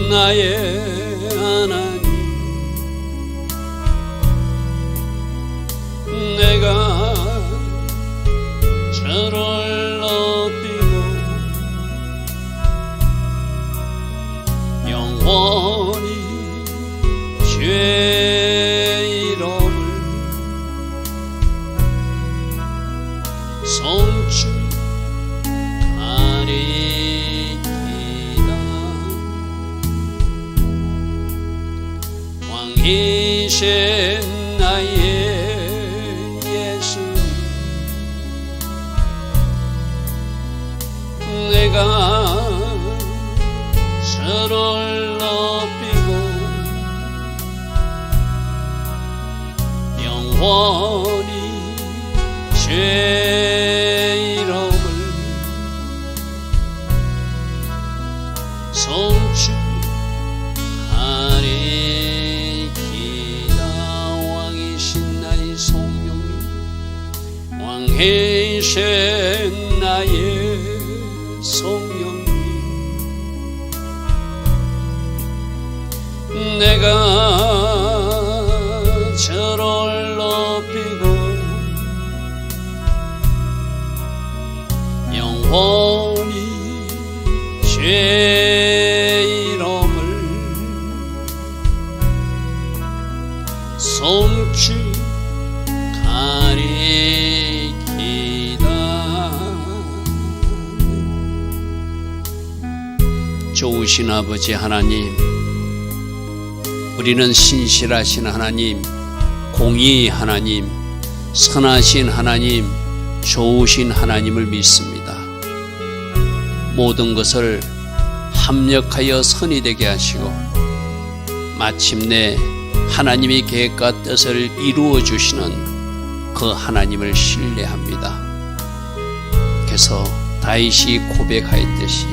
나의 하나님, 내가 저를 높이고 영원히 주의 이름을 송축하리이다. 왕이신 나의 예수님, 내가 저를 높이고 영원히 주의 이름을 송축하리이다. 왕이신 나의 성령님, 왕이신 나의 성령님, 내가 저를 높이고 영원히 주의 이름을 송축하리이다. 좋으신 아버지 하나님, 우리는 신실하신 하나님, 공의 하나님, 선하신 하나님, 좋으신 하나님을 믿습니다. 모든 것을 합력하여 선이 되게 하시고 마침내 하나님의 계획과 뜻을 이루어 주시는 그 하나님을 신뢰합니다. 그래서 다윗이 고백하였듯이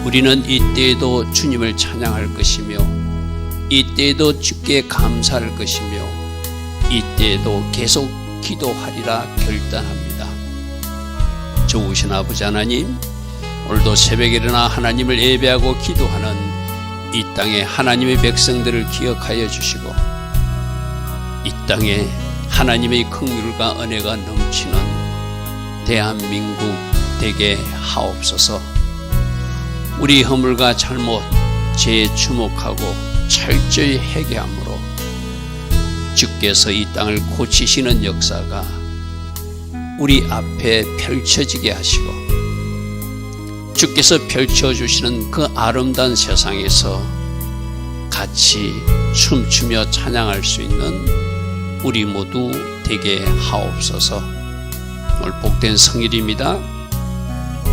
우리는 이때에도 주님을 찬양할 것이며 이때에도 주께 감사할 것이며 이때에도 계속 기도하리라 결단합니다. 좋으신 아버지 하나님, 오늘도 새벽에 일어나 하나님을 예배하고 기도하는 이 땅에 하나님의 백성들을 기억하여 주시고 이 땅에 하나님의 긍휼과 은혜가 넘치는 대한민국 되게 하옵소서. 우리 허물과 잘못, 죄에 주목하고 철저히 회개함으로 주께서 이 땅을 고치시는 역사가 우리 앞에 펼쳐지게 하시고 주께서 펼쳐주시는 그 아름다운 세상에서 같이 춤추며 찬양할 수 있는 우리 모두 되게 하옵소서. 오늘 복된 성일입니다.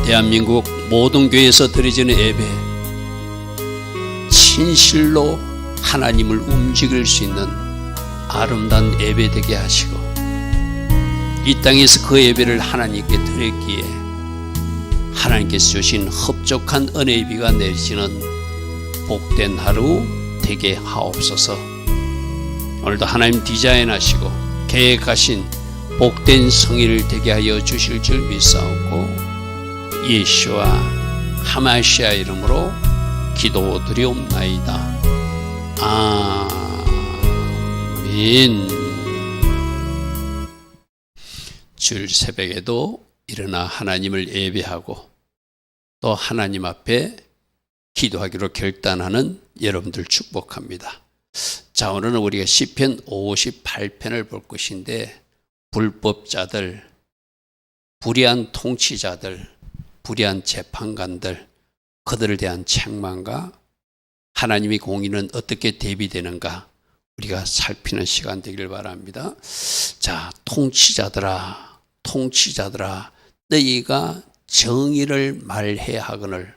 대한민국 모든 교회에서 드려지는 예배, 진실로 하나님을 움직일 수 있는 아름다운 예배 되게 하시고 이 땅에서 그 예배를 하나님께 드렸기에 하나님께서 주신 흡족한 은혜의 비가 내리시는 복된 하루 되게 하옵소서. 오늘도 하나님 디자인하시고 계획하신 복된 성일을 되게 하여 주실 줄 믿사옵고 예수와 하마시아 이름으로 기도드리옵나이다. 아멘. 주일 새벽에도 일어나 하나님을 예배하고 또 하나님 앞에 기도하기로 결단하는 여러분들 축복합니다. 자, 오늘은 우리가 시편 58편을 볼 것인데 불법자들, 불의한 통치자들, 불의한 재판관들, 그들에 대한 책망과 하나님의 공의는 어떻게 대비되는가 우리가 살피는 시간 되길 바랍니다. 자, 통치자들아 너희가 정의를 말해야 하거늘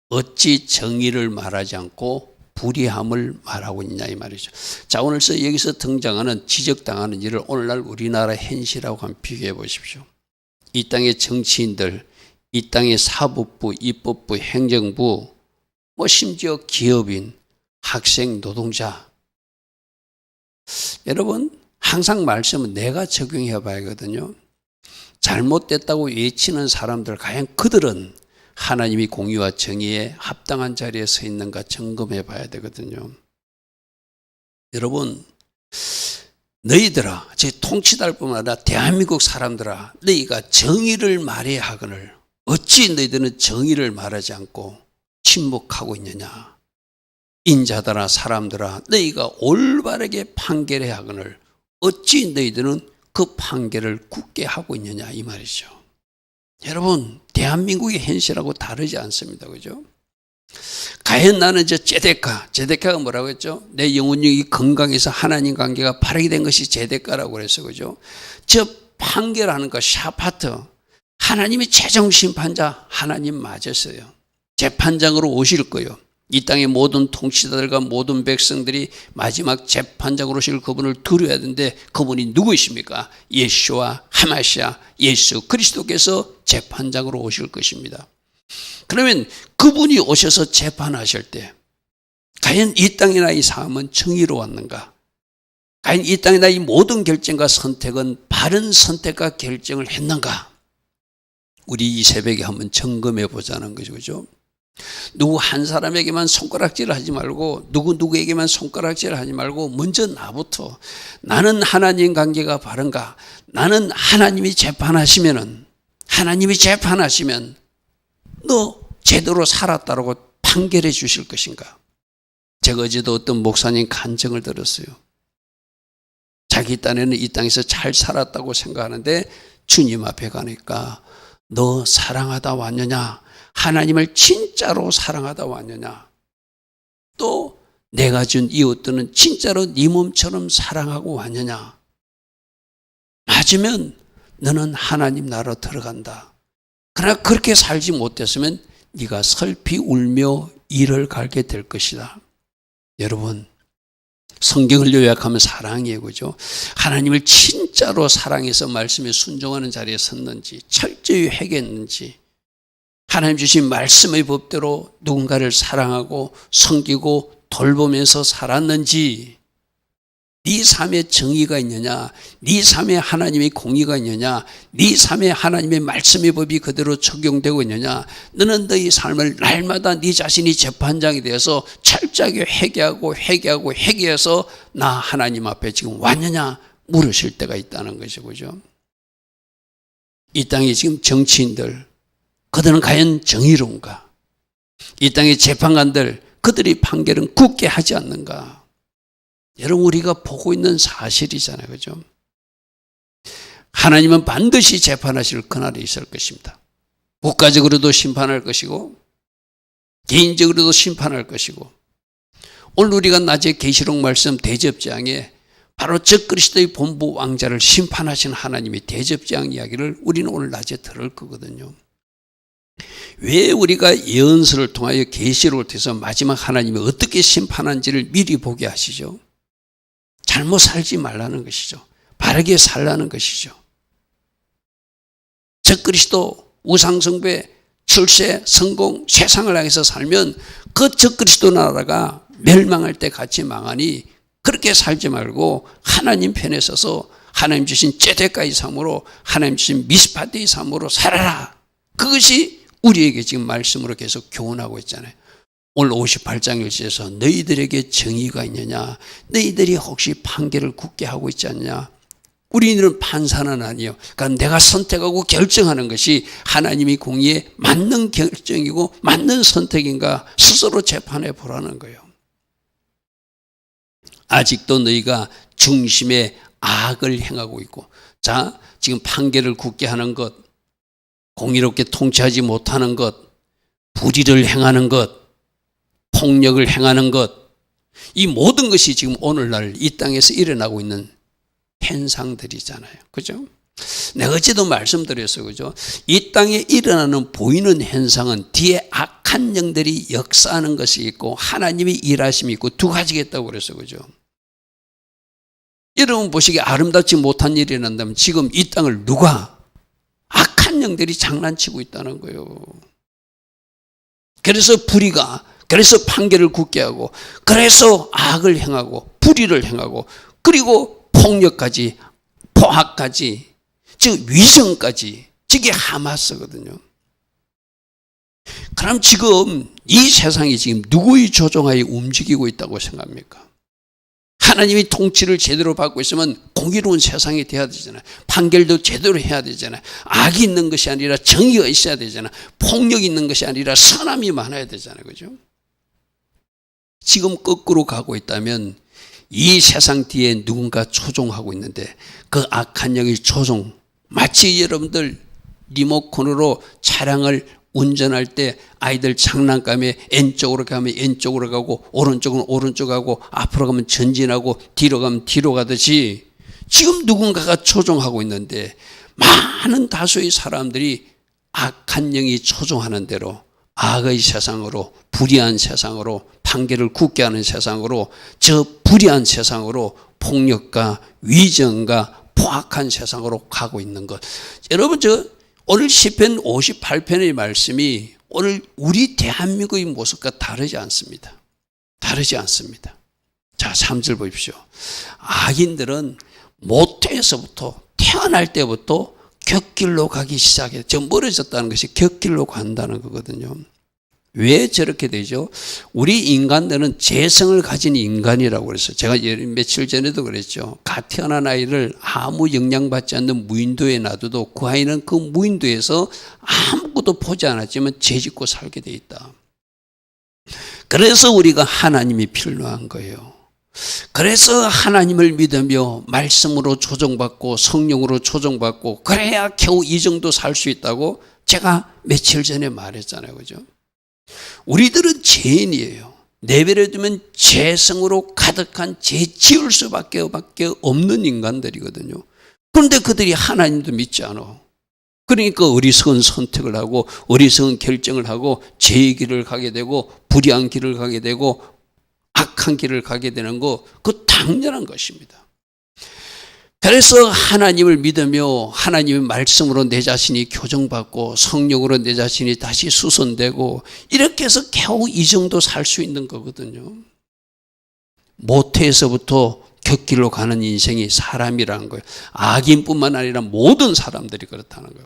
어찌 정의를 말하지 않고 불의함을 말하고 있냐 이 말이죠. 자, 오늘 여기서 등장하는 지적당하는 일을 오늘날 우리나라 현실하고 한번 비교해 보십시오. 이 땅의 정치인들, 이 땅의 사법부, 입법부, 행정부, 심지어 기업인, 학생, 노동자. 여러분, 항상 말씀은 내가 적용해 봐야거든요. 잘못됐다고 외치는 사람들, 과연 그들은 하나님이 공의와 정의에 합당한 자리에 서 있는가 점검해 봐야 되거든요. 여러분, 너희들아, 제 통치자들 뿐만 아니라 대한민국 사람들아, 너희가 정의를 말해야 하거늘 어찌 너희들은 정의를 말하지 않고 침묵하고 있느냐. 인자들아, 사람들아, 너희가 올바르게 판결해야 하거늘 어찌 너희들은 그 판결을 굳게 하고 있느냐, 이 말이죠. 여러분, 대한민국의 현실하고 다르지 않습니다. 그죠? 과연 나는 제데카가 뭐라고 했죠? 내 영혼력이 건강해서 하나님 관계가 바르게 된 것이 제데카라고 그랬어. 그죠? 저 판결하는 것, 샤파트. 하나님이 최종 심판자, 하나님 맞았어요. 재판장으로 오실 거예요. 이 땅의 모든 통치자들과 모든 백성들이 마지막 재판장으로 오실 그분을 두려워야 되는데 그분이 누구이십니까? 예수와 하마시아, 예수 그리스도께서 재판장으로 오실 것입니다. 그러면 그분이 오셔서 재판하실 때 과연 이 땅의 나의 삶은 정의로웠는가? 과연 이 땅의 나의 모든 결정과 선택은 바른 선택과 결정을 했는가? 우리 이 새벽에 한번 점검해 보자는 거죠. 그죠? 누구 한 사람에게만 손가락질을 하지 말고 누구에게만 손가락질을 하지 말고 먼저 나부터 나는 하나님 관계가 바른가? 나는 하나님이 재판하시면 너 제대로 살았다고 판결해 주실 것인가? 제가 어제도 어떤 목사님 간증을 들었어요. 자기 딴에는 이 땅에서 잘 살았다고 생각하는데 주님 앞에 가니까 너 사랑하다 왔느냐? 하나님을 진짜로 사랑하다 왔느냐? 또 내가 준 이웃들은 진짜로 네 몸처럼 사랑하고 왔느냐? 맞으면 너는 하나님 나라로 들어간다. 그러나 그렇게 살지 못했으면 네가 슬피 울며 이를 갈게 될 것이다. 여러분, 성경을 요약하면 사랑이에요. 그죠? 하나님을 진짜로 사랑해서 말씀에 순종하는 자리에 섰는지, 철저히 회개했는지, 하나님 주신 말씀의 법대로 누군가를 사랑하고 섬기고 돌보면서 살았는지, 네 삶에 정의가 있느냐, 네 삶에 하나님의 공의가 있느냐, 네 삶에 하나님의 말씀의 법이 그대로 적용되고 있느냐, 너는 너의 삶을 날마다 네 자신이 재판장이 되어서 철저하게 회개해서 나 하나님 앞에 지금 왔느냐 물으실 때가 있다는 것이죠. 그죠? 이 땅에 지금 정치인들, 그들은 과연 정의로운가? 이 땅의 재판관들, 그들의 판결은 굳게 하지 않는가? 여러분, 우리가 보고 있는 사실이잖아요. 그죠? 하나님은 반드시 재판하실 그날이 있을 것입니다. 국가적으로도 심판할 것이고 개인적으로도 심판할 것이고, 오늘 우리가 낮에 계시록 말씀 대접장에 바로 적그리스도의 본부 왕자를 심판하신 하나님의 대접장 이야기를 우리는 오늘 낮에 들을 거거든요. 왜 우리가 예언서를 통하여 계시록을 통해서 마지막 하나님이 어떻게 심판한지를 미리 보게 하시죠? 잘못 살지 말라는 것이죠. 바르게 살라는 것이죠. 적그리스도, 우상숭배, 출세, 성공, 세상을 향해서 살면 그 적그리스도 나라가 멸망할 때 같이 망하니 그렇게 살지 말고 하나님 편에 서서 하나님 주신 제데카의 삶으로, 하나님 주신 미스파트의 삶으로 살아라. 그것이 우리에게 지금 말씀으로 계속 교훈하고 있잖아요. 오늘 58장 1절에서 너희들에게 정의가 있느냐? 너희들이 혹시 판결을 굳게 하고 있지 않냐? 우리는 판사는 아니에요. 그러니까 내가 선택하고 결정하는 것이 하나님의 공의에 맞는 결정이고 맞는 선택인가 스스로 재판해 보라는 거예요. 아직도 너희가 중심에 악을 행하고 있고, 자, 지금 판결을 굳게 하는 것, 공의롭게 통치하지 못하는 것, 불의를 행하는 것, 폭력을 행하는 것, 이 모든 것이 지금 오늘날 이 땅에서 일어나고 있는 현상들이잖아요. 그죠? 내가 어제도 말씀드렸어요. 그죠? 이 땅에 일어나는 보이는 현상은 뒤에 악한 영들이 역사하는 것이 있고 하나님이 일하심이 있고 두 가지가 있다고 그랬어요. 그죠? 여러분 보시기에 아름답지 못한 일이 일어난다면 지금 이 땅을 누가, 악한 영들이 장난치고 있다는 거예요. 그래서 불의가, 그래서 판결을 굳게 하고, 그래서 악을 행하고 불의를 행하고, 그리고 폭력까지, 포악까지, 즉 위선까지, 저게 하마스거든요. 그럼 지금 이 세상이 지금 누구의 조종하에 움직이고 있다고 생각합니까? 하나님이 통치를 제대로 받고 있으면 공의로운 세상이 돼야 되잖아요. 판결도 제대로 해야 되잖아요. 악이 있는 것이 아니라 정의가 있어야 되잖아요. 폭력이 있는 것이 아니라 선함이 많아야 되잖아요. 그죠? 지금 거꾸로 가고 있다면 이 세상 뒤에 누군가 조종하고 있는데 그 악한 영의 조종, 마치 여러분들 리모컨으로 차량을 운전할 때 아이들 장난감에 N쪽으로 가면 N쪽으로 가고 오른쪽은 오른쪽 가고 앞으로 가면 전진하고 뒤로 가면 뒤로 가듯이 지금 누군가가 조종하고 있는데 많은 다수의 사람들이 악한 영이 조종하는 대로 악의 세상으로, 불의한 세상으로, 판결을 굳게 하는 세상으로, 저 불의한 세상으로 폭력과 위정과 포악한 세상으로 가고 있는 것. 여러분, 오늘 시편 58편의 말씀이 오늘 우리 대한민국의 모습과 다르지 않습니다. 다르지 않습니다. 자, 3절 보십시오. 악인들은 모태에서부터 태어날 때부터 곁길로 가기 시작해요. 저 멀어졌다는 것이 곁길로 간다는 거거든요. 왜 저렇게 되죠? 우리 인간들은 재성을 가진 인간이라고 그랬어요. 제가 며칠 전에도 그랬죠. 갓 태어난 아이를 아무 영향받지 않는 무인도에 놔둬도 그 아이는 그 무인도에서 아무것도 보지 않았지만 죄짓고 살게 돼 있다. 그래서 우리가 하나님이 필요한 거예요. 그래서 하나님을 믿으며 말씀으로 조정받고 성령으로 조정받고 그래야 겨우 이 정도 살 수 있다고 제가 며칠 전에 말했잖아요. 그죠? 우리들은 죄인이에요. 내버려 두면 죄성으로 가득한 죄 지을 수밖에 없는 인간들이거든요. 그런데 그들이 하나님도 믿지 않아. 그러니까 어리석은 선택을 하고 어리석은 결정을 하고 죄의 길을 가게 되고 불의한 길을 가게 되고 악한 길을 가게 되는 거, 그거 당연한 것입니다. 그래서 하나님을 믿으며 하나님의 말씀으로 내 자신이 교정받고 성령으로 내 자신이 다시 수선되고 이렇게 해서 겨우 이 정도 살 수 있는 거거든요. 모태에서부터 곁길로 가는 인생이 사람이라는 거예요. 악인뿐만 아니라 모든 사람들이 그렇다는 거예요.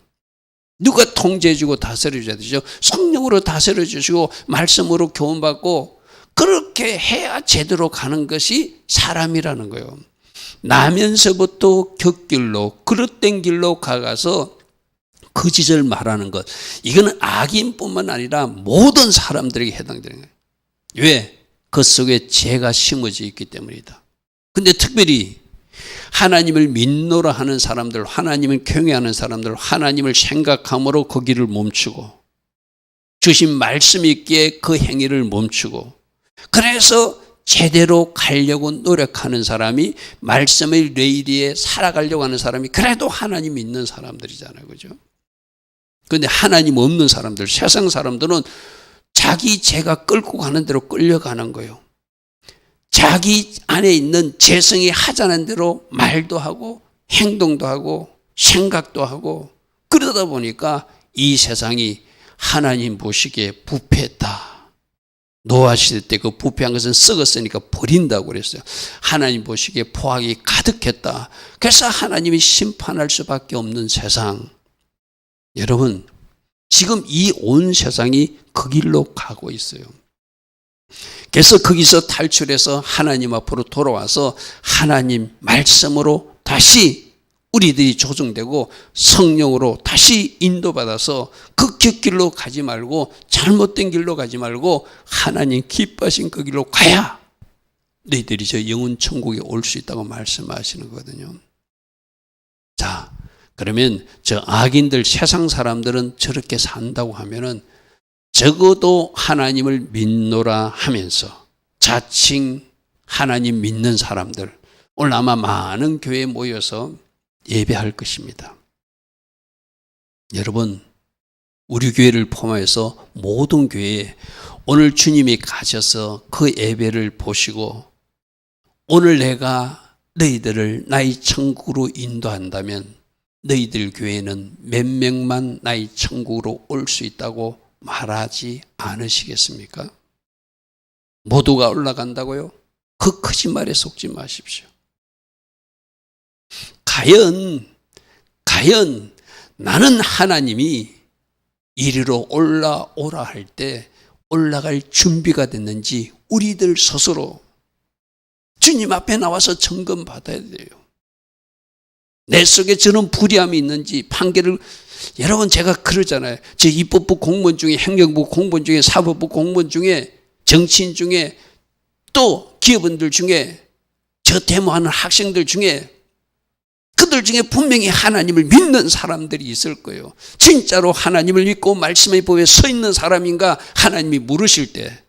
누가 통제해주고 다스려줘야 되죠. 성령으로 다스려주시고 말씀으로 교훈받고 그렇게 해야 제대로 가는 것이 사람이라는 거예요. 나면서부터 곁길로 그릇된 길로 가서 거짓을 말하는 것, 이거는 악인뿐만 아니라 모든 사람들에게 해당되는 거예요. 왜? 그 속에 죄가 심어져 있기 때문이다. 근데 특별히 하나님을 믿노라 하는 사람들, 하나님을 경외하는 사람들, 하나님을 생각함으로 그 길을 멈추고 주신 말씀이 있기에 그 행위를 멈추고 그래서 제대로 가려고 노력하는 사람이 말씀의 레일리에 살아가려고 하는 사람이 그래도 하나님 믿는 사람들이잖아요. 그죠? 그런데 하나님 없는 사람들, 세상 사람들은 자기 죄가 끌고 가는 대로 끌려가는 거예요. 자기 안에 있는 재성이 하자는 대로 말도 하고 행동도 하고 생각도 하고 그러다 보니까 이 세상이 하나님 보시기에 부패했다. 노아 시대 때 그 부패한 것은 썩었으니까 버린다고 그랬어요. 하나님 보시기에 포악이 가득했다. 그래서 하나님이 심판할 수밖에 없는 세상. 여러분, 지금 이 온 세상이 그 길로 가고 있어요. 그래서 거기서 탈출해서 하나님 앞으로 돌아와서 하나님 말씀으로 다시 우리들이 조정되고 성령으로 다시 인도받아서 그 곁길로 가지 말고 잘못된 길로 가지 말고 하나님 기뻐하신 그 길로 가야 너희들이 저 영혼 천국에 올 수 있다고 말씀하시는 거거든요. 자, 그러면 저 악인들, 세상 사람들은 저렇게 산다고 하면은 적어도 하나님을 믿노라 하면서 자칭 하나님 믿는 사람들, 오늘 아마 많은 교회에 모여서 예배할 것입니다. 여러분, 우리 교회를 포함해서 모든 교회에 오늘 주님이 가셔서 그 예배를 보시고 오늘 내가 너희들을 나의 천국으로 인도한다면 너희들 교회는 몇 명만 나의 천국으로 올 수 있다고 말하지 않으시겠습니까? 모두가 올라간다고요? 그 거짓말에 속지 마십시오. 과연 나는 하나님이 이리로 올라오라 할 때 올라갈 준비가 됐는지 우리들 스스로 주님 앞에 나와서 점검 받아야 돼요. 내 속에 저런 불의함이 있는지 판결을, 여러분 제가 그러잖아요. 제 입법부 공무원 중에, 행정부 공무원 중에, 사법부 공무원 중에, 정치인 중에, 또 기업인들 중에, 저 데모하는 학생들 중에, 그들 중에 분명히 하나님을 믿는 사람들이 있을 거예요. 진짜로 하나님을 믿고 말씀의 법에 서 있는 사람인가 하나님이 물으실 때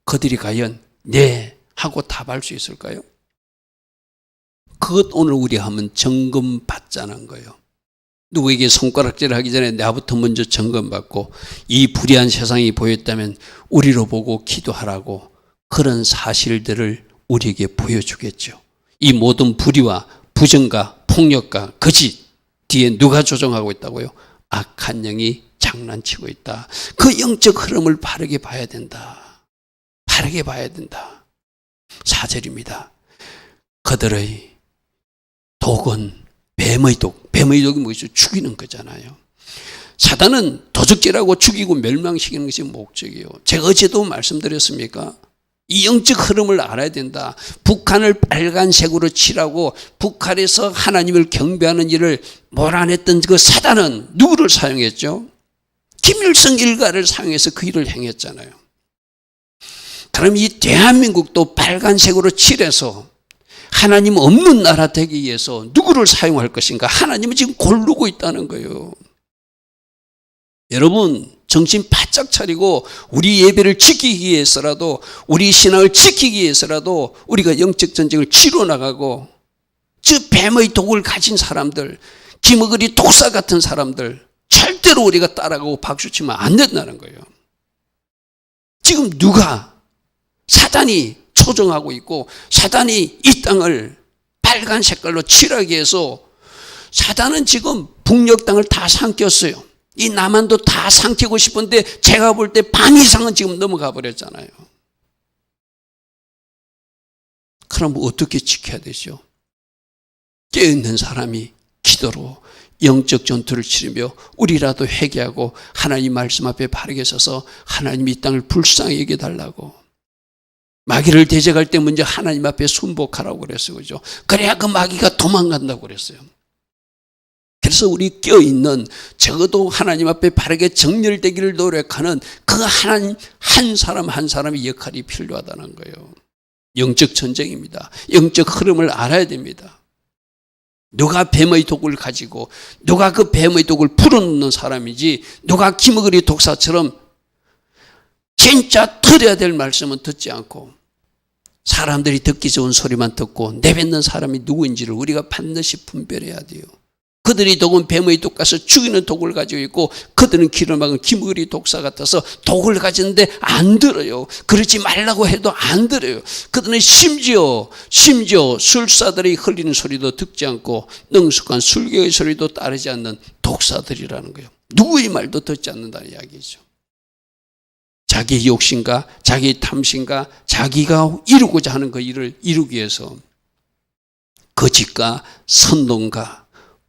그들이 과연 네 하고 답할 수 있을까요? 그것 오늘 우리 하면 점검 받자는 거예요. 누구에게 손가락질 하기 전에 나부터 먼저 점검받고 이 불의한 세상이 보였다면 우리로 보고 기도하라고 그런 사실들을 우리에게 보여주겠죠. 이 모든 불의와 부정과 폭력과 거짓 뒤에 누가 조종하고 있다고요? 악한 영이 장난치고 있다. 그 영적 흐름을 바르게 봐야 된다. 바르게 봐야 된다. 4절입니다. 그들의 독은 뱀의 독. 뱀의 독이 뭐죠? 죽이는 거잖아요. 사단은 도적질하고 죽이고 멸망시키는 것이 목적이에요. 제가 어제도 말씀드렸습니까? 이 영적 흐름을 알아야 된다. 북한을 빨간색으로 칠하고 북한에서 하나님을 경배하는 일을 몰아냈던 그 사단은 누구를 사용했죠? 김일성 일가를 사용해서 그 일을 행했잖아요. 그럼 이 대한민국도 빨간색으로 칠해서 하나님 없는 나라 되기 위해서 누구를 사용할 것인가? 하나님은 지금 고르고 있다는 거예요. 여러분 정신 바짝 차리고 우리 예배를 지키기 위해서라도, 우리 신앙을 지키기 위해서라도 우리가 영적 전쟁을 치러 나가고, 저 뱀의 독을 가진 사람들, 기머거리 독사 같은 사람들 절대로 우리가 따라가고 박수치면 안 된다는 거예요. 지금 누가, 사단이 조종하고 있고 사단이 이 땅을 빨간 색깔로 칠하기 위해서, 사단은 지금 북녘 땅을 다 삼켰어요. 이 남한도 다 삼키고 싶은데 제가 볼 때 반 이상은 지금 넘어가 버렸잖아요. 그럼 어떻게 지켜야 되죠? 깨어있는 사람이 기도로 영적 전투를 치르며 우리라도 회개하고 하나님 말씀 앞에 바르게 서서 하나님 이 땅을 불쌍히 여겨달라고, 마귀를 대적할 때 먼저 하나님 앞에 순복하라고 그랬어요. 그죠? 그래야 그 마귀가 도망간다고 그랬어요. 그래서 우리 껴있는, 적어도 하나님 앞에 바르게 정렬되기를 노력하는 그 하나님 한 사람 한 사람의 역할이 필요하다는 거예요. 영적 전쟁입니다. 영적 흐름을 알아야 됩니다. 누가 뱀의 독을 가지고, 누가 그 뱀의 독을 풀어놓는 사람이지, 누가 기머거리 독사처럼 진짜 들어야 될 말씀은 듣지 않고 사람들이 듣기 좋은 소리만 듣고 내뱉는 사람이 누구인지를 우리가 반드시 분별해야 돼요. 그들이 독은 뱀의 독 가서 죽이는 독을 가지고 있고, 그들은 길을 막은 기머거리 독사 같아서 독을 가지는데 안 들어요. 그러지 말라고 해도 안 들어요. 그들은 심지어 술사들이 흘리는 소리도 듣지 않고 능숙한 술객의 소리도 따르지 않는 독사들이라는 거예요. 누구의 말도 듣지 않는다는 이야기죠. 자기의 욕심과 자기의 탐심과 자기가 이루고자 하는 그 일을 이루기 위해서 거짓과 선동과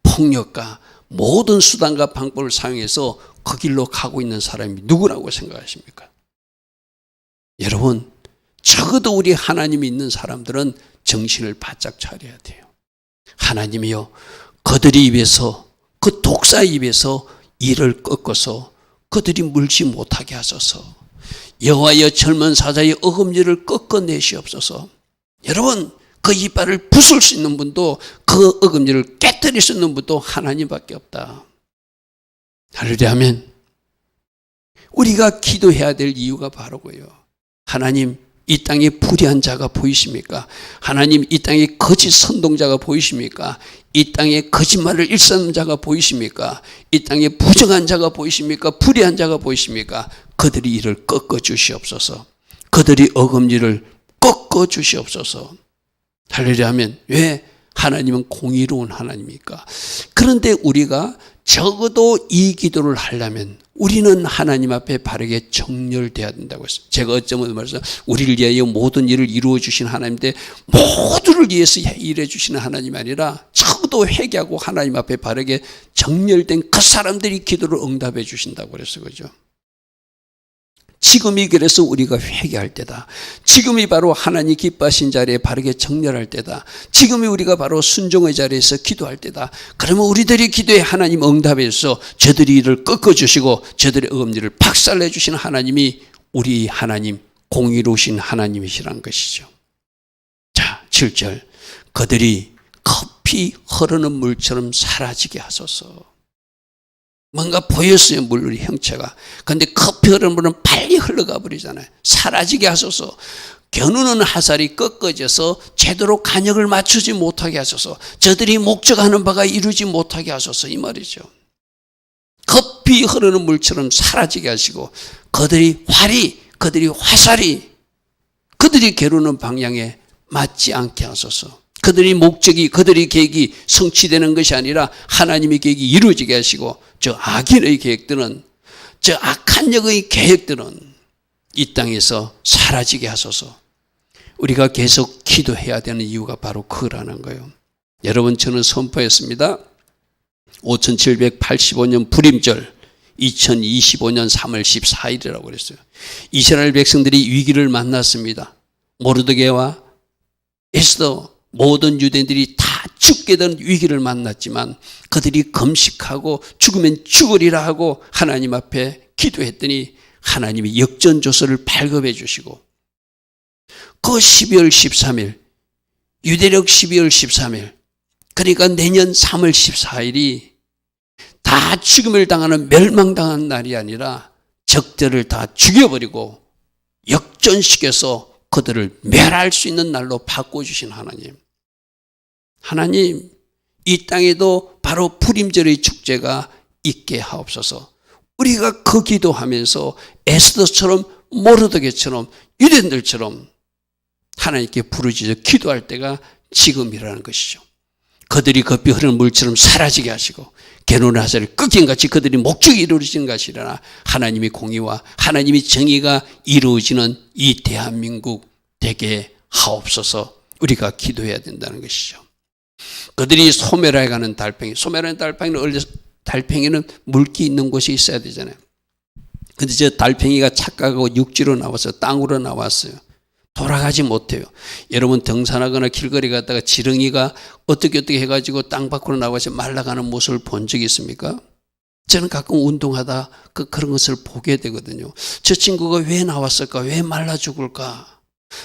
폭력과 모든 수단과 방법을 사용해서 그 길로 가고 있는 사람이 누구라고 생각하십니까? 여러분, 적어도 우리 하나님이 있는 사람들은 정신을 바짝 차려야 돼요. 하나님이요, 그들의 입에서, 그 독사의 입에서 이를 꺾어서 그들이 물지 못하게 하소서. 여호와여, 젊은 사자의 어금니를 꺾어내시옵소서. 여러분, 그 이빨을 부술 수 있는 분도, 그 어금니를 깨뜨릴 수 있는 분도 하나님밖에 없다. 할렐루야면 우리가 기도해야 될 이유가 바로 그예요. 하나님, 이 땅에 불의한 자가 보이십니까? 하나님, 이 땅에 거짓 선동자가 보이십니까? 이 땅에 거짓말을 일삼는 자가 보이십니까? 이 땅에 부정한 자가 보이십니까? 불의한 자가 보이십니까? 그들이 이를 꺾어 주시옵소서. 그들이 어금니를 꺾어 주시옵소서. 할렐루야 하면 왜 하나님은 공의로운 하나님입니까? 그런데 우리가 적어도 이 기도를 하려면 우리는 하나님 앞에 바르게 정렬돼야 된다고 했어요. 제가 어쩌면 말해서 우리를 위하여 모든 일을 이루어 주신 하나님인데, 모두를 위해서 일해 주시는 하나님이 아니라 적어도 누구도 회개하고 하나님 앞에 바르게 정렬된 그 사람들이 기도를 응답해 주신다고 그래서 그죠. 지금이 그래서 우리가 회개할 때다. 지금이 바로 하나님 기뻐하신 자리에 바르게 정렬할 때다. 지금이 우리가 바로 순종의 자리에서 기도할 때다. 그러면 우리들이 기도에 하나님 응답해서 저들이 이를 꺾어주시고 저들의 어금니를 박살내 주시는 하나님이 우리 하나님, 공의로우신 하나님이시란 것이죠. 자, 7절. 그들이 커피 흐르는 물처럼 사라지게 하소서. 뭔가 보였어요, 물의 형체가. 그런데 커피 흐르는 물은 빨리 흘러가 버리잖아요. 사라지게 하소서. 겨누는 화살이 꺾어져서 제대로 간역을 맞추지 못하게 하소서. 저들이 목적하는 바가 이루지 못하게 하소서, 이 말이죠. 커피 흐르는 물처럼 사라지게 하시고 그들이 화살이 그들이 겨누는 방향에 맞지 않게 하소서. 그들이 목적이, 그들이 계획이 성취되는 것이 아니라 하나님의 계획이 이루어지게 하시고 저 악인의 계획들은, 저 악한 영의 계획들은 이 땅에서 사라지게 하소서. 우리가 계속 기도해야 되는 이유가 바로 그거라는 거예요. 여러분, 저는 선포했습니다. 5785년 불임절 2025년 3월 14일이라고 그랬어요. 이스라엘 백성들이 위기를 만났습니다. 모르드게와 에스더, 모든 유대인들이 다 죽게 된 위기를 만났지만 그들이 금식하고 죽으면 죽으리라 하고 하나님 앞에 기도했더니 하나님이 역전조서를 발급해 주시고 그 12월 13일, 유대력 12월 13일, 그러니까 내년 3월 14일이 다 죽음을 당하는 멸망당한 날이 아니라 적들을 다 죽여버리고 역전시켜서 그들을 멸할 수 있는 날로 바꿔주신 하나님. 하나님, 이 땅에도 바로 불임절의 축제가 있게 하옵소서. 우리가 그 기도하면서 에스더처럼 모르드게처럼 유대인들처럼 하나님께 부르짖어 기도할 때가 지금이라는 것이죠. 그들이 급히 흐르는 물처럼 사라지게 하시고 개노는 화살을 꺾인 같이 그들이 목적이 이루어진 것이라나 하나님의 공의와 하나님의 정의가 이루어지는 이 대한민국 되게 하옵소서. 우리가 기도해야 된다는 것이죠. 그들이 소멸해 가는 달팽이, 소멸하는 달팽이는 원래 달팽이는 물기 있는 곳에 있어야 되잖아요. 근데 저 달팽이가 착각하고 육지로 나와서 땅으로 나왔어요. 돌아가지 못해요. 여러분, 등산하거나 길거리 갔다가 지렁이가 어떻게 해가지고 땅 밖으로 나와서 말라가는 모습을 본 적이 있습니까? 저는 가끔 운동하다 그런 것을 보게 되거든요. 저 친구가 왜 나왔을까? 왜 말라 죽을까?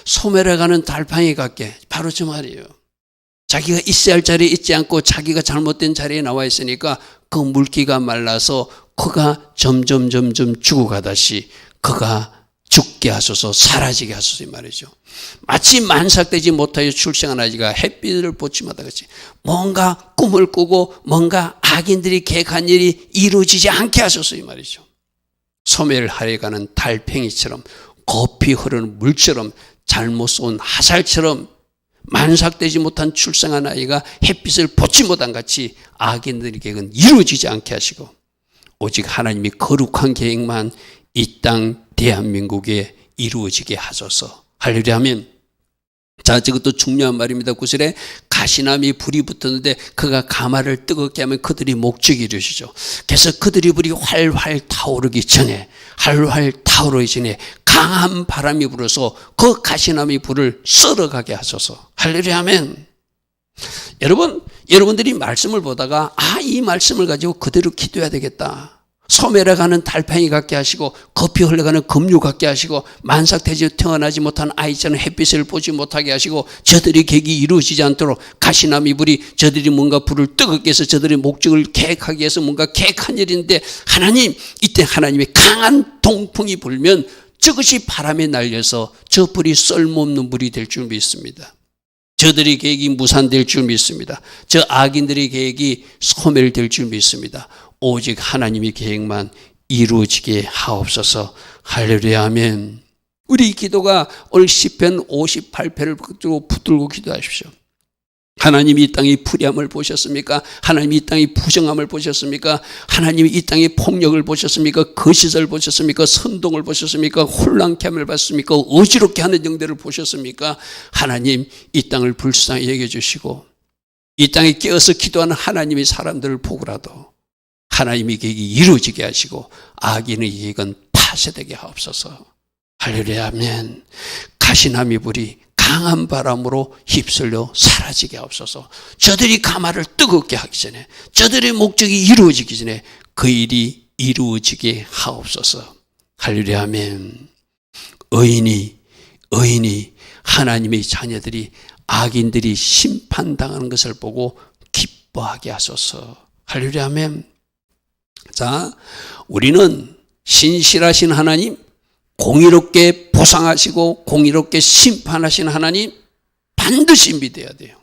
소멸해가는 달팽이 같게, 바로 저 말이에요. 자기가 있어야 할 자리에 있지 않고 자기가 잘못된 자리에 나와 있으니까 그 물기가 말라서 그가 점점 죽어가다시 그가 죽게 하소서, 사라지게 하소서, 이 말이죠. 마치 만삭되지 못하여 출생한 아이가 햇빛을 보지 못하겠지. 뭔가 꿈을 꾸고 뭔가 악인들이 계획한 일이 이루어지지 않게 하소서, 이 말이죠. 소멸하려 가는 달팽이처럼, 급히 흐르는 물처럼, 잘못 쏜 화살처럼 만삭되지 못한 출생한 아이가 햇빛을 보지 못한 같이 악인들의 계획은 이루어지지 않게 하시고 오직 하나님이 거룩한 계획만 이 땅 대한민국에 이루어지게 하소서. 할렐루야 하면, 자, 저것도 중요한 말입니다. 9절에 가시나무 불이 붙었는데 그가 가마를 뜨겁게 하면 그들이 목적이 이루어지죠. 그래서 그들이 불이 활활 타오르기 전에, 강한 바람이 불어서 그 가시나무 불을 썰어가게 하소서. 할렐루야 하면, 여러분들이 말씀을 보다가 이 말씀을 가지고 그대로 기도해야 되겠다. 소멸해가는 달팽이 같게 하시고 급히 흘러가는 급류 같게 하시고 만삭되지 태어나지 못한 아이처럼 햇빛을 보지 못하게 하시고 저들의 계획이 이루어지지 않도록 가시나무 불이 저들이 뭔가 불을 뜨겁게 해서 저들의 목적을 계획하기 위해서 뭔가 계획한 일인데 하나님, 이때 하나님의 강한 동풍이 불면 저것이 바람에 날려서 저 불이 쓸모없는 불이 될 줄 믿습니다. 저들의 계획이 무산될 줄 믿습니다. 저 악인들의 계획이 소멸될 줄 믿습니다. 오직 하나님의 계획만 이루어지게 하옵소서. 할렐루야 아멘. 우리 기도가 오늘 시편 58편을 붙들고 기도하십시오. 하나님이 이 땅의 불의함을 보셨습니까? 하나님이 이 땅의 부정함을 보셨습니까? 하나님이 이 땅의 폭력을 보셨습니까? 거짓을 보셨습니까? 선동을 보셨습니까? 혼란케 함을 봤습니까? 어지럽게 하는 영들을 보셨습니까? 하나님, 이 땅을 불쌍히 여겨주시고 이 땅에 깨어서 기도하는 하나님의 사람들을 보고라도 하나님의 계획이 이루어지게 하시고 악인의 계획은 파쇄되게 하옵소서. 할렐루야. 아멘. 가시나미 불이 강한 바람으로 휩쓸려 사라지게 하옵소서. 저들이 가마를 뜨겁게 하기 전에, 저들의 목적이 이루어지기 전에 그 일이 이루어지게 하옵소서. 할렐루야. 아멘. 의인이 하나님의 자녀들이 악인들이 심판당하는 것을 보고 기뻐하게 하소서. 할렐루야. 아멘. 자, 우리는 신실하신 하나님, 공의롭게 보상하시고 공의롭게 심판하신 하나님 반드시 믿어야 돼요.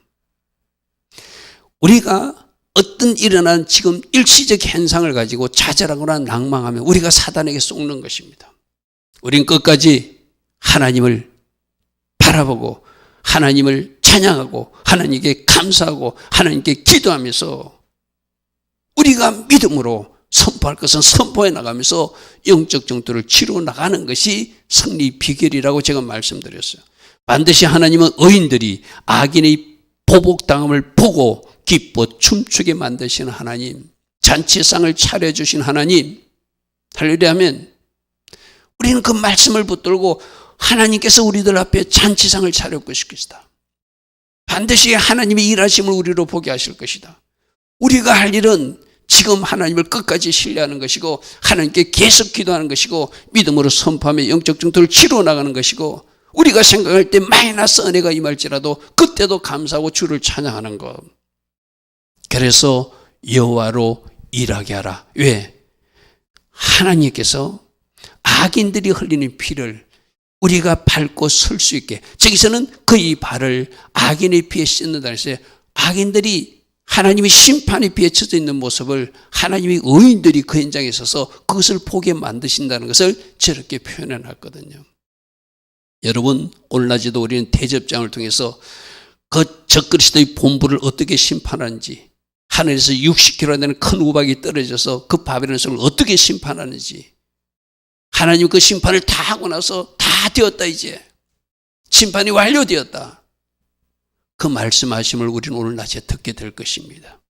우리가 어떤 일어난 지금 일시적 현상을 가지고 좌절하거나 낭망하면 우리가 사단에게 속는 것입니다. 우린 끝까지 하나님을 바라보고 하나님을 찬양하고 하나님께 감사하고 하나님께 기도하면서 우리가 믿음으로 선포할 것은 선포해 나가면서 영적 정도를 치러 나가는 것이 승리 비결이라고 제가 말씀드렸어요. 반드시 하나님은 의인들이 악인의 보복당함을 보고 기뻐 춤추게 만드시는 하나님, 잔치상을 차려주신 하나님, 할렐루야. 하면 우리는 그 말씀을 붙들고 하나님께서 우리들 앞에 잔치상을 차릴 것이다. 반드시 하나님의 일하심을 우리로 보게 하실 것이다. 우리가 할 일은 지금 하나님을 끝까지 신뢰하는 것이고 하나님께 계속 기도하는 것이고 믿음으로 선포하며 영적 정도를 치러 나가는 것이고 우리가 생각할 때 마이너스 은혜가 임할지라도 그때도 감사하고 주를 찬양하는 것. 그래서 여호와로 일하게 하라. 왜? 하나님께서 악인들이 흘리는 피를 우리가 밟고 설 수 있게, 저기서는 그의 발을 악인의 피에 씻는다 했어요. 악인들이 하나님의 심판의 피에 젖어 있는 모습을 하나님의 의인들이 그 현장에 서서 그것을 보게 만드신다는 것을 저렇게 표현해 놨거든요. 여러분, 오늘날에도 우리는 대접장을 통해서 그 적그리스도의 본부를 어떻게 심판하는지, 하늘에서 60kg 되는 큰 우박이 떨어져서 그 바벨론 성을 어떻게 심판하는지, 하나님 그 심판을 다 하고 나서 다 되었다, 이제 심판이 완료되었다, 그 말씀하심을 우리는 오늘 낮에 듣게 될 것입니다.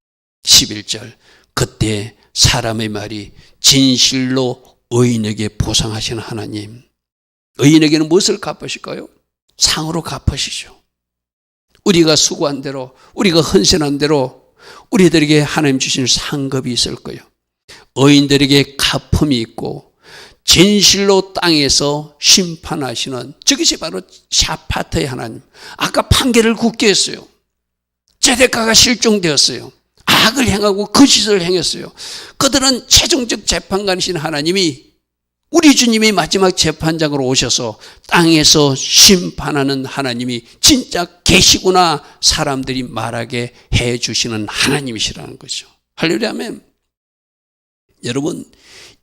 11절, 그때 사람의 말이 진실로 의인에게 보상하시는 하나님. 의인에게는 무엇을 갚으실까요? 상으로 갚으시죠. 우리가 수고한 대로, 우리가 헌신한 대로 우리들에게 하나님 주신 상급이 있을 거예요. 의인들에게 갚음이 있고 진실로 땅에서 심판하시는, 저것이 바로 샤파트의 하나님. 아까 판결을 굳게 했어요. 제데카가 실종되었어요. 악을 행하고 거짓을 행했어요. 그들은 최종적 재판관이신 하나님이 우리 주님이 마지막 재판장으로 오셔서 땅에서 심판하는 하나님이 진짜 계시구나 사람들이 말하게 해주시는 하나님이시라는 거죠. 할렐루야. 아멘. 여러분,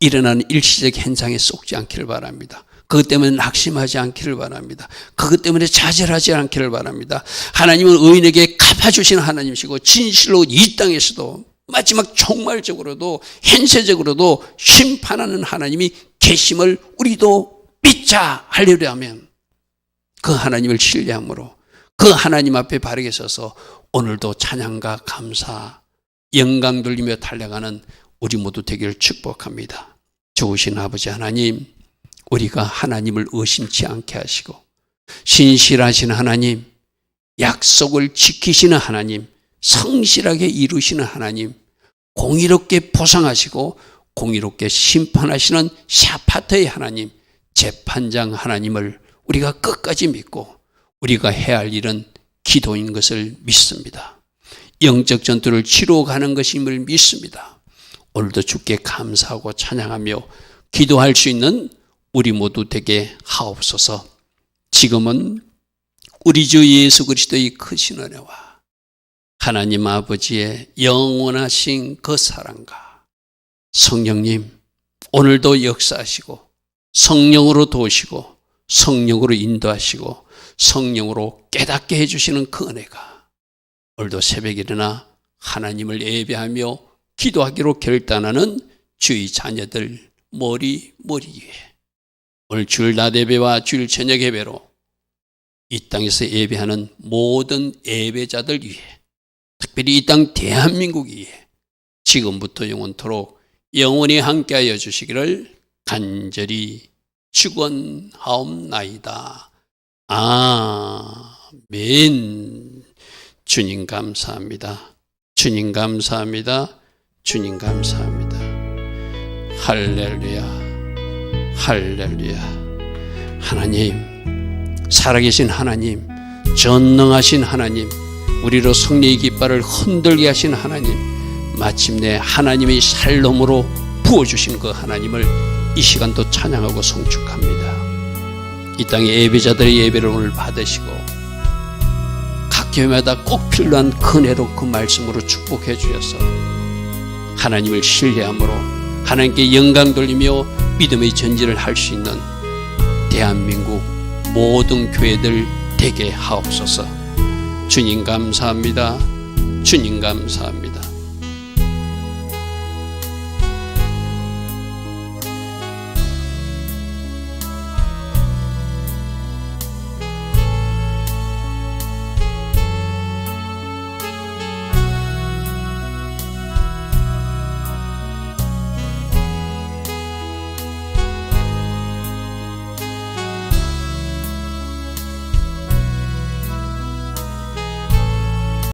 일어나는 일시적 현상에 속지 않기를 바랍니다. 그것 때문에 낙심하지 않기를 바랍니다. 그것 때문에 좌절하지 않기를 바랍니다. 하나님은 의인에게 갚아주시는 하나님이시고 진실로 이 땅에서도 마지막 종말적으로도 현세적으로도 심판하는 하나님이 계심을 우리도 믿자. 할렐루야. 하면 그 하나님을 신뢰함으로 그 하나님 앞에 바르게 서서 오늘도 찬양과 감사, 영광 돌리며 달려가는 우리 모두 되기를 축복합니다. 좋으신 아버지 하나님, 우리가 하나님을 의심치 않게 하시고 신실하신 하나님, 약속을 지키시는 하나님, 성실하게 이루시는 하나님, 공의롭게 보상하시고 공의롭게 심판하시는 샤파트의 하나님, 재판장 하나님을 우리가 끝까지 믿고 우리가 해야 할 일은 기도인 것을 믿습니다. 영적 전투를 치러 가는 것임을 믿습니다. 오늘도 주께 감사하고 찬양하며 기도할 수 있는 우리 모두 되게 하옵소서. 지금은 우리 주 예수 그리스도의 크신 은혜와 하나님 아버지의 영원하신 그 사랑과 성령님 오늘도 역사하시고 성령으로 도우시고 성령으로 인도하시고 성령으로 깨닫게 해주시는 그 은혜가 오늘도 새벽에 일어나 하나님을 예배하며 기도하기로 결단하는 주의 자녀들 머리 위에 오늘 주일 낮 예배와 주일 저녁 예배로 이 땅에서 예배하는 모든 예배자들 위에 특별히 이 땅 대한민국이 지금부터 영원토록 영원히 함께하여 주시기를 간절히 축원하옵나이다. 아멘. 주님 감사합니다. 주님 감사합니다. 주님 감사합니다. 할렐루야. 할렐루야. 하나님, 살아계신 하나님, 전능하신 하나님, 우리로 승리의 깃발을 흔들게 하신 하나님, 마침내 하나님의 살롬으로 부어주신 그 하나님을 이 시간도 찬양하고 송축합니다. 이 땅의 예배자들의 예배를 오늘 받으시고 각 교회마다 꼭 필요한 은혜로 그 말씀으로 축복해 주셔서 하나님을 신뢰함으로 하나님께 영광 돌리며 믿음의 전진을 할 수 있는 대한민국 모든 교회들 되게 하옵소서. 주님 감사합니다. 주님 감사합니다.